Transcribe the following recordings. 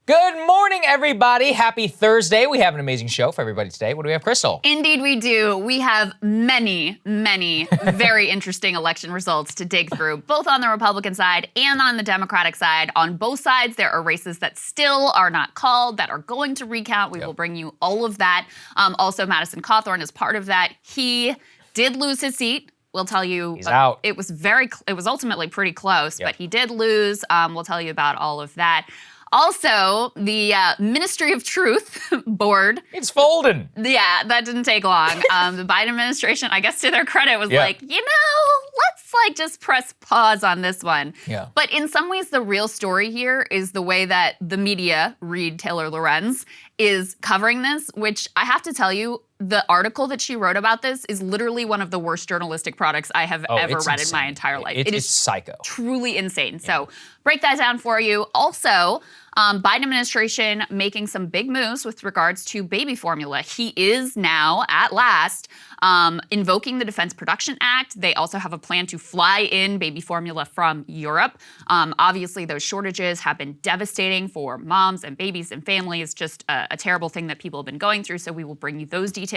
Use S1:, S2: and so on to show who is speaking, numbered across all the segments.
S1: Good morning, everybody. Happy Thursday. We have an amazing show for everybody today. What do we have, Krystal?
S2: Indeed, we do. We have many very interesting election results to dig through, both on the Republican side and on the Democratic side. On both sides, there are races that still are not called, that are going to recount. We will bring you all of that. Also, Madison Cawthorn is part of that. He did lose his seat. We'll tell you.
S1: He's out.
S2: It was ultimately pretty close, but he did lose. We'll tell you about all of that. Also, the Ministry of Truth board.
S1: It's folding.
S2: Yeah, that didn't take long. The Biden administration, I guess to their credit, was like, let's just press pause on this one.
S1: Yeah.
S2: But in some ways, the real story here is the way that the media, read Taylor Lorenz, is covering this, which I have to tell you, the article that she wrote about this is literally one of the worst journalistic products I have ever read in my entire life.
S1: It is psycho.
S2: Truly insane. Yeah. So break that down for you. Also, Biden administration making some big moves with regards to baby formula. He is now, at last, invoking the Defense Production Act. They also have a plan to fly in baby formula from Europe. Obviously, those shortages have been devastating for moms and babies and families. Just a terrible thing that people have been going through. So we will bring you those details.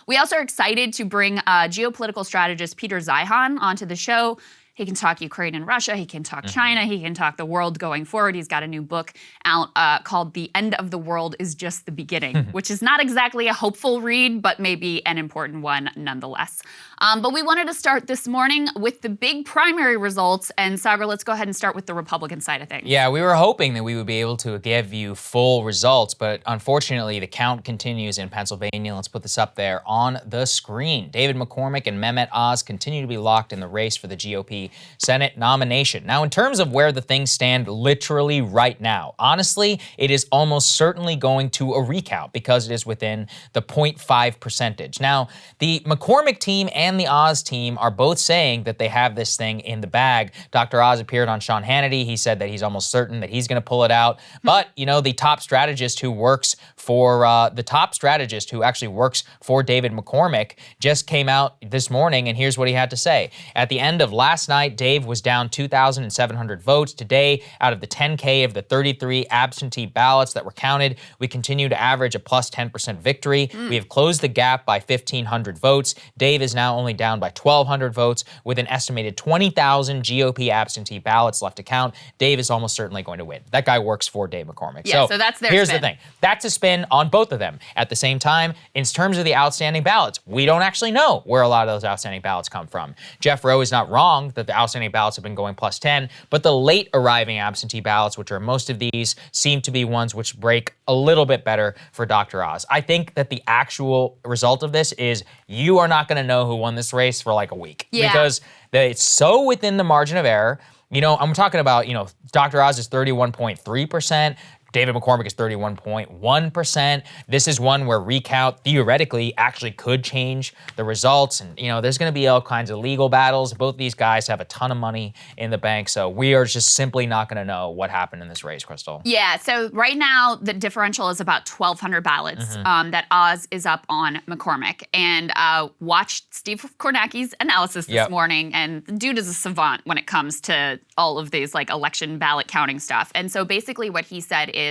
S2: We also are excited to bring geopolitical strategist Peter Zeihan onto the show. He can talk Ukraine and Russia. He can talk China. He can talk the world going forward. He's got a new book out called The End of the World is Just the Beginning, which is not exactly a hopeful read, but maybe an important one nonetheless. But we wanted to start this morning with the big primary results. And Saagar, let's go ahead and start with the Republican side of things.
S1: Yeah, we were hoping that we would be able to give you full results, but unfortunately, the count continues in Pennsylvania. Let's put this up there on the screen. David McCormick and Mehmet Oz continue to be locked in the race for the GOP Senate nomination. Now, in terms of where the things stand literally right now, honestly, it is almost certainly going to a recount because it is within the 0.5 percentage. Now, the McCormick team and the Oz team are both saying that they have this thing in the bag. Dr. Oz appeared on Sean Hannity. He said that he's almost certain that he's going to pull it out. But, you know, the top strategist who works for actually works for David McCormick just came out this morning, and here's what he had to say. At the end of last night, Dave was down 2,700 votes. Today, out of the 10K of the 33 absentee ballots that were counted, we continue to average a plus 10% victory. We have closed the gap by 1,500 votes. Dave is now only down by 1,200 votes with an estimated 20,000 GOP absentee ballots left to count. Dave is almost certainly going to win. That guy works for Dave McCormick.
S2: Yeah, so that's their
S1: here's
S2: spin.
S1: The thing. That's a spin on both of them. At the same time, in terms of the outstanding ballots, we don't actually know where a lot of those outstanding ballots come from. Jeff Rowe is not wrong that the outstanding ballots have been going plus 10, but the late arriving absentee ballots, which are most of these, seem to be ones which break a little bit better for Dr. Oz. I think that the actual result of this is you are not going to know who won this race for like a week because it's so within the margin of error. You know, I'm talking about, you know, Dr. Oz is 31.3%. David McCormick is 31.1%. This is one where recount theoretically actually could change the results. And, you know, there's going to be all kinds of legal battles. Both these guys have a ton of money in the bank. So we are just simply not going to know what happened in this race, Krystal.
S2: Yeah. So right now, the differential is about 1,200 ballots that Oz is up on McCormick. And watched Steve Kornacki's analysis this morning. And the dude is a savant when it comes to all of these like election ballot counting stuff. And so basically what he said is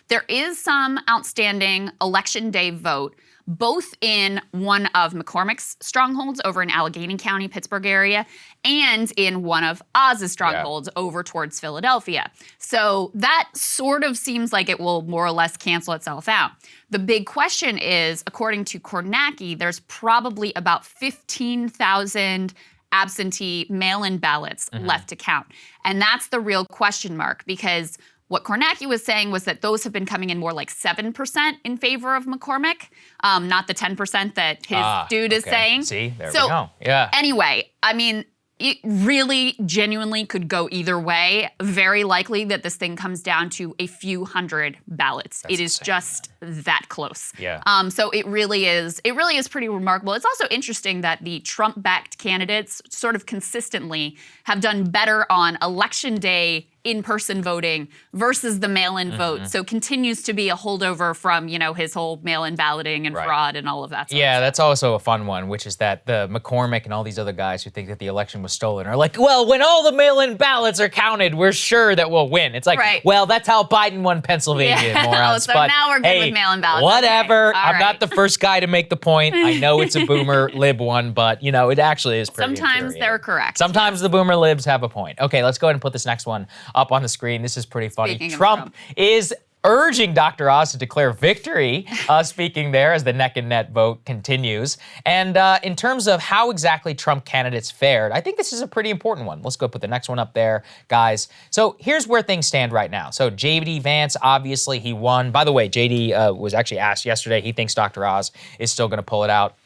S2: there is some outstanding election day vote, both in one of McCormick's strongholds over in Allegheny County, Pittsburgh area, and in one of Oz's strongholds over towards Philadelphia. So that sort of seems like it will more or less cancel itself out. The big question is, according to Kornacki, there's probably about 15,000 absentee mail-in ballots left to count. And that's the real question mark, because what Kornacki was saying was that those have been coming in more like 7% in favor of McCormick, not the 10% that his dude is saying.
S1: See, there we go. Yeah.
S2: Anyway, I mean, it really genuinely could go either way. Very likely that this thing comes down to a few hundred ballots. It is just that close.
S1: Yeah.
S2: So it really is pretty remarkable. It's also interesting that the Trump-backed candidates sort of consistently have done better on election day in-person voting versus the mail-in vote. So continues to be a holdover from, his whole mail-in balloting and fraud and all of that stuff.
S1: Yeah, that's also a fun one, which is that the McCormick and all these other guys who think that the election was stolen are like, well, when all the mail-in ballots are counted, we're sure that we'll win. It's like, well, that's how Biden won Pennsylvania, morons.
S2: So
S1: but
S2: now we're good with mail-in ballots.
S1: Whatever.
S2: Okay.
S1: I'm not the first guy to make the point. I know it's a boomer lib one, but, it actually is pretty
S2: Sometimes they're correct.
S1: Sometimes the boomer libs have a point. Okay, let's go ahead and put this next one up on the screen. This is pretty funny.
S2: Speaking of
S1: Trump is urging Dr. Oz to declare victory, speaking there as the neck and neck vote continues. And in terms of how exactly Trump candidates fared, I think this is a pretty important one. Let's go put the next one up there, guys. So here's where things stand right now. So J.D. Vance, obviously he won. By the way, J.D. was actually asked yesterday. He thinks Dr. Oz is still going to pull it out.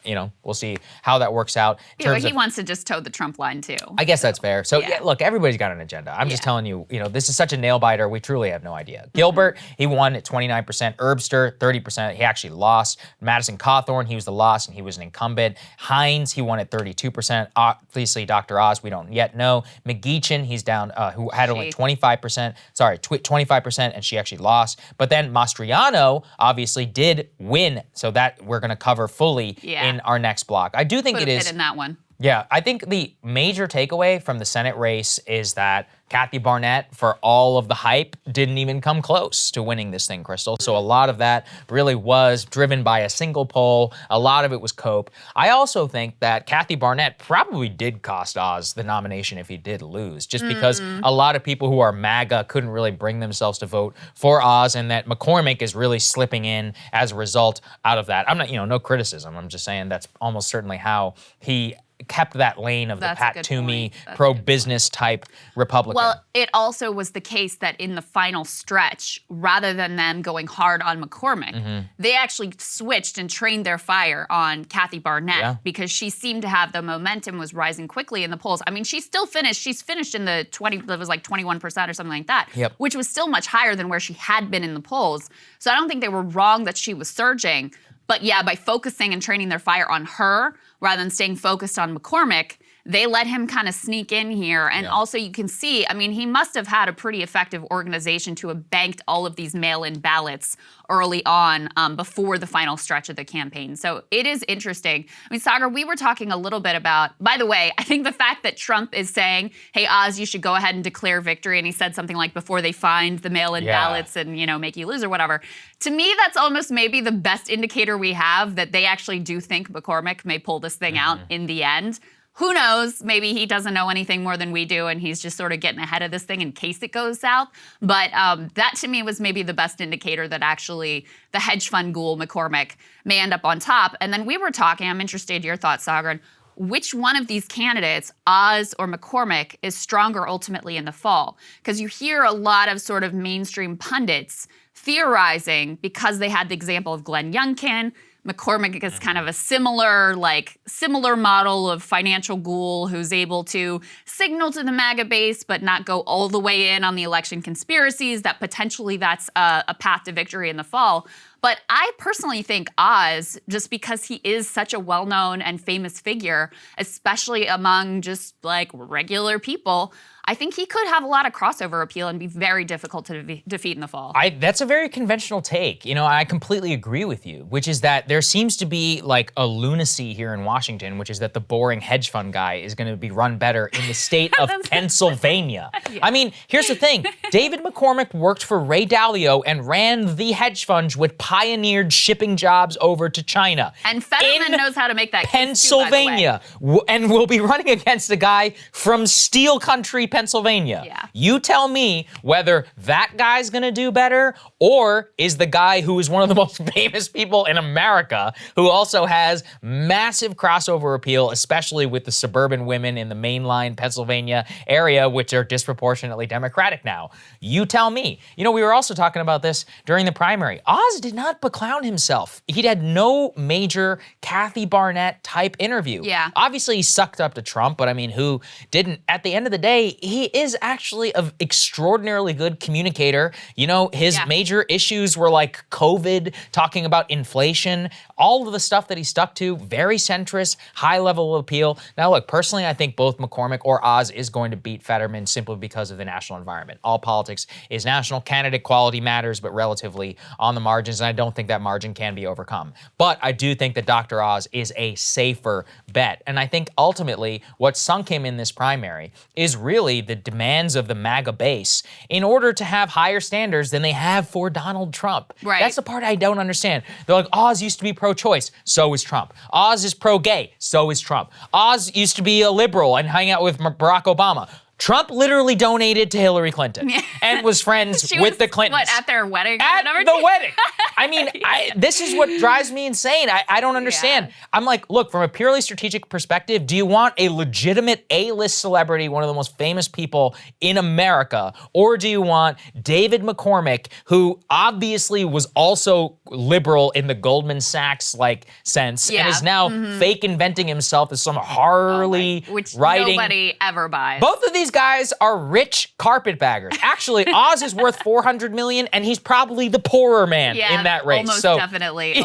S1: We'll see how that works out.
S2: Yeah, but he wants to just toe the Trump line too.
S1: I guess that's fair. So look, everybody's got an agenda. I'm just telling you, this is such a nail biter. We truly have no idea. Gilbert, he won at 29%. Herbster, 30%. He actually lost. Madison Cawthorn, he was the loss and he was an incumbent. Hines, he won at 32%. Obviously, Dr. Oz, we don't yet know. McGeechan, he's down, who had only 25%. Sorry, 25%, and she actually lost. But then Mastriano obviously did win, so that we're going to cover fully in our next block. I do think it is.
S2: In that one.
S1: Yeah, I think the major takeaway from the Senate race is that Kathy Barnett, for all of the hype, didn't even come close to winning this thing, Krystal. So a lot of that really was driven by a single poll. A lot of it was cope. I also think that Kathy Barnett probably did cost Oz the nomination if he did lose, just because a lot of people who are MAGA couldn't really bring themselves to vote for Oz, and that McCormick is really slipping in as a result out of that. I'm not, no criticism. I'm just saying that's almost certainly how he kept that lane of the Pat Toomey pro-business type Republican.
S2: Well, it also was the case that in the final stretch, rather than them going hard on McCormick, they actually switched and trained their fire on Kathy Barnett because she seemed to have the momentum, was rising quickly in the polls. I mean, she still finished. She's finished in the 21% or something like that, which was still much higher than where she had been in the polls. So I don't think they were wrong that she was surging. But yeah, by focusing and training their fire on her rather than staying focused on McCormick, they let him kind of sneak in here. And also you can see, I mean, he must have had a pretty effective organization to have banked all of these mail-in ballots early on before the final stretch of the campaign. So it is interesting. I mean, Saagar, we were talking a little bit about, by the way, I think the fact that Trump is saying, hey, Oz, you should go ahead and declare victory. And he said something like, before they find the mail-in ballots and, make you lose or whatever. To me, that's almost maybe the best indicator we have that they actually do think McCormick may pull this thing out in the end. Who knows? Maybe he doesn't know anything more than we do, and he's just sort of getting ahead of this thing in case it goes south. But that, to me, was maybe the best indicator that actually the hedge fund ghoul McCormick may end up on top. And then we were talking, I'm interested in your thoughts, Saagar, which one of these candidates, Oz or McCormick, is stronger ultimately in the fall? Because you hear a lot of sort of mainstream pundits theorizing, because they had the example of Glenn Youngkin, McCormick is kind of a similar model of financial ghoul who's able to signal to the MAGA base but not go all the way in on the election conspiracies, that potentially that's a path to victory in the fall. But I personally think Oz, just because he is such a well-known and famous figure, especially among just like regular people, I think he could have a lot of crossover appeal and be very difficult to defeat in the fall.
S1: That's a very conventional take. I completely agree with you, which is that there seems to be like a lunacy here in Washington, which is that the boring hedge fund guy is going to be run better in the state of Pennsylvania. I mean, here's the thing. David McCormick worked for Ray Dalio and ran the hedge funds which pioneered shipping jobs over to China.
S2: And Fetterman knows how to make that
S1: Pennsylvania.
S2: Case too, by the way.
S1: And we'll be running against a guy from Steel Country, Pennsylvania.
S2: Yeah.
S1: You tell me whether that guy's gonna do better, or is the guy who is one of the most famous people in America, who also has massive crossover appeal, especially with the suburban women in the mainline Pennsylvania area, which are disproportionately Democratic now. You tell me. We were also talking about this during the primary. Oz did not beclown himself. He had no major Kathy Barnett type interview.
S2: Yeah.
S1: Obviously, he sucked up to Trump, but I mean, who didn't? At the end of the day, he is actually an extraordinarily good communicator. You know, his major issues were like COVID, talking about inflation, all of the stuff that he stuck to, very centrist, high level of appeal. Now, look, personally, I think both McCormick or Oz is going to beat Fetterman simply because of the national environment. All politics is national. Candidate quality matters, but relatively on the margins, and I don't think that margin can be overcome. But I do think that Dr. Oz is a safer bet. And I think ultimately what sunk him in this primary is really the demands of the MAGA base in order to have higher standards than they have for Donald Trump.
S2: Right.
S1: That's the part I don't understand. They're like, Oz used to be pro-choice, so is Trump. Oz is pro-gay, so is Trump. Oz used to be a liberal and hang out with Barack Obama. Trump literally donated to Hillary Clinton and was friends with the Clintons.
S2: What, at their wedding?
S1: At the wedding. I mean, this is what drives me insane. I don't understand. Yeah. I'm like, look, from a purely strategic perspective, do you want a legitimate A-list celebrity, one of the most famous people in America, or do you want David McCormick, who obviously was also liberal in the Goldman Sachs like sense and is now fake inventing himself as some Harley
S2: which
S1: writing.
S2: Nobody ever buys.
S1: Both of these guys are rich carpetbaggers. Actually, Oz is worth $400 million, and he's probably the poorer man in that race.
S2: Almost definitely.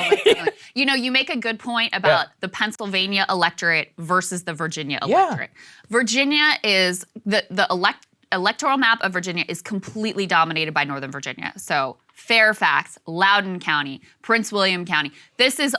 S2: You know, you make a good point about the Pennsylvania electorate versus the Virginia electorate. Virginia is the electoral map of Virginia is completely dominated by Northern Virginia. So Fairfax, Loudoun County, Prince William County. This is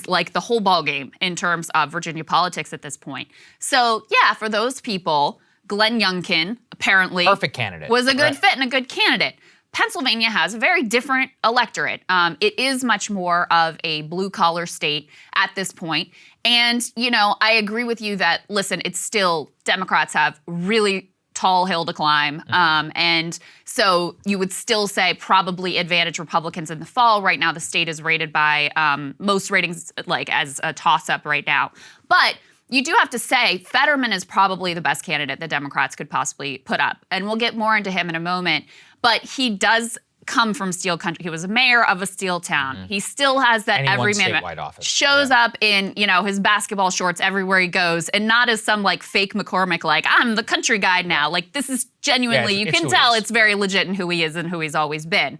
S2: like the whole ball game in terms of Virginia politics at this point. So yeah, for those people, Glenn Youngkin apparently
S1: perfect candidate.
S2: Was a good fit and a good candidate. Pennsylvania has a very different electorate. It is much more of a blue-collar state at this point. And, you know, I agree with you that, listen, it's still, Democrats have really tall hill to climb. And so you would still say probably advantage Republicans in the fall. Right now, the state is rated by most ratings like as a toss-up right now. But you do have to say Fetterman is probably the best candidate the Democrats could possibly put up. And we'll get more into him in a moment. But he does come from steel country. He was a mayor of a steel town. He still has that everyman
S1: office.
S2: Shows up in, you know, his basketball shorts everywhere he goes, and not as some like fake McCormick, like I'm the country guy now. Like this is genuinely, you can tell it's very legit in who he is and who he's always been.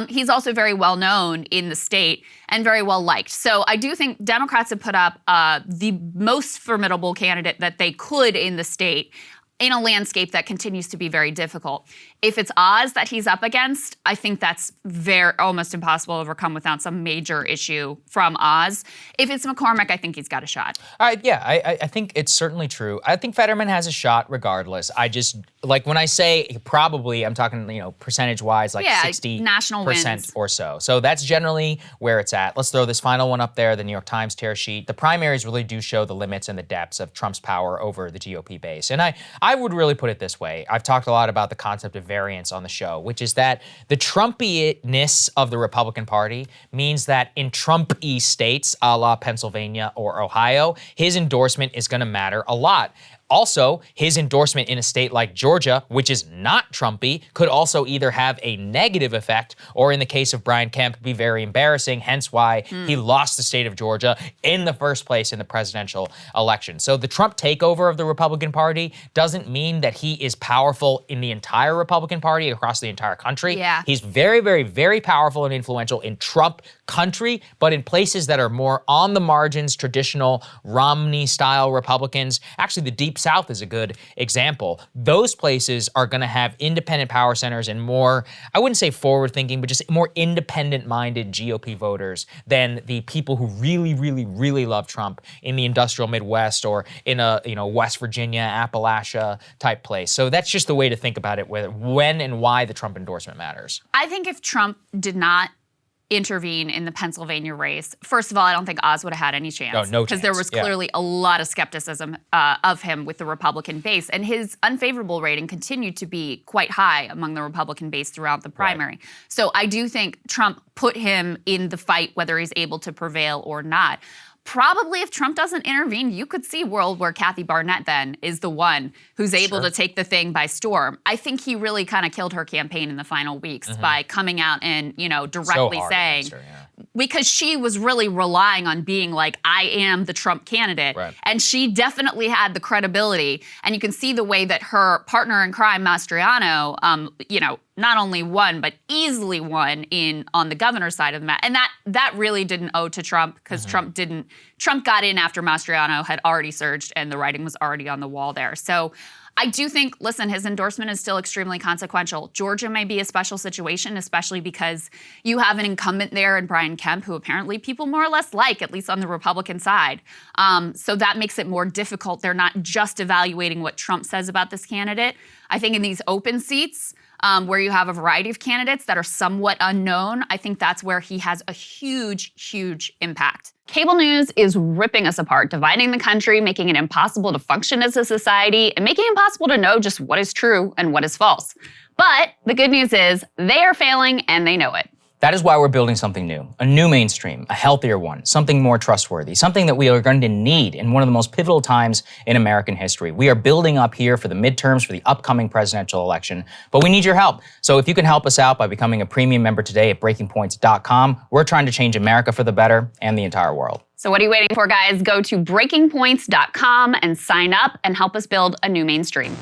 S2: He's also very well known in the state and very well liked. So I do think Democrats have put up the most formidable candidate that they could in the state in a landscape that continues to be very difficult. If it's Oz that he's up against, I think that's almost impossible to overcome without some major issue from Oz. If it's McCormick, I think he's got a shot.
S1: I think it's certainly true. I think Fetterman has a shot regardless. I just, like when I say probably, I'm talking, you know, percentage-wise, like 60%
S2: national wins
S1: or so. So that's generally where it's at. Let's throw this final one up there, the New York Times tear sheet. The primaries really do show the limits and the depths of Trump's power over the GOP base. And I would really put it this way. I've talked a lot about the concept of variance on the show, which is that the Trumpiness of the Republican Party means that in Trump-y states, a la Pennsylvania or Ohio, his endorsement is going to matter a lot. Also, his endorsement in a state like Georgia, which is not Trumpy, could also either have a negative effect or, in the case of Brian Kemp, be very embarrassing, hence why he lost the state of Georgia in the first place in the presidential election. So the Trump takeover of the Republican Party doesn't mean that he is powerful in the entire Republican Party across the entire country.
S2: Yeah.
S1: He's very, very, very powerful and influential in Trump country, but in places that are more on the margins, traditional Romney-style Republicans. Actually, the Deep South is a good example. Those places are going to have independent power centers and more, I wouldn't say forward-thinking, but just more independent-minded GOP voters than the people who really, really, really love Trump in the industrial Midwest or in a, you know, West Virginia, Appalachia type place. So that's just the way to think about it, when and why the Trump endorsement matters.
S2: I think if Trump did not intervene in the Pennsylvania race, first of all, I don't think Oz would have had any chance.
S1: No chance.
S2: Because there was clearly a lot of skepticism of him with the Republican base. And his unfavorable rating continued to be quite high among the Republican base throughout the primary. Right. So I do think Trump put him in the fight, whether he's able to prevail or not. probably if Trump doesn't intervene, you could see a world where Kathy Barnett then is the one who's able to take the thing by storm. I think he really kind of killed her campaign in the final weeks by coming out and, you know, directly saying, because she was really relying on being like, I am the Trump candidate.
S1: Right.
S2: And she definitely had the credibility. And you can see the way that her partner in crime, Mastriano, you know, not only won, but easily won on the governor's side of the map. And that really didn't owe to Trump, because Trump got in after Mastriano had already surged and the writing was already on the wall there. So I do think, listen, his endorsement is still extremely consequential. Georgia may be a special situation, especially because you have an incumbent there in Brian Kemp, who apparently people more or less like, at least on the Republican side. So that makes it more difficult. They're not just evaluating what Trump says about this candidate. I think in these open seats, where you have a variety of candidates that are somewhat unknown, I think that's where he has a huge, huge impact. Cable news is ripping us apart, dividing the country, making it impossible to function as a society, and making it impossible to know just what is true and what is false. But the good news is they are failing and they know it.
S1: That is why we're building something new, a new mainstream, a healthier one, something more trustworthy, something that we are going to need in one of the most pivotal times in American history. We are building up here for the midterms, for the upcoming presidential election, but we need your help. So if you can help us out by becoming a premium member today at breakingpoints.com, we're trying to change America for the better and the entire world.
S2: So what are you waiting for, guys? Go to breakingpoints.com and sign up and help us build a new mainstream.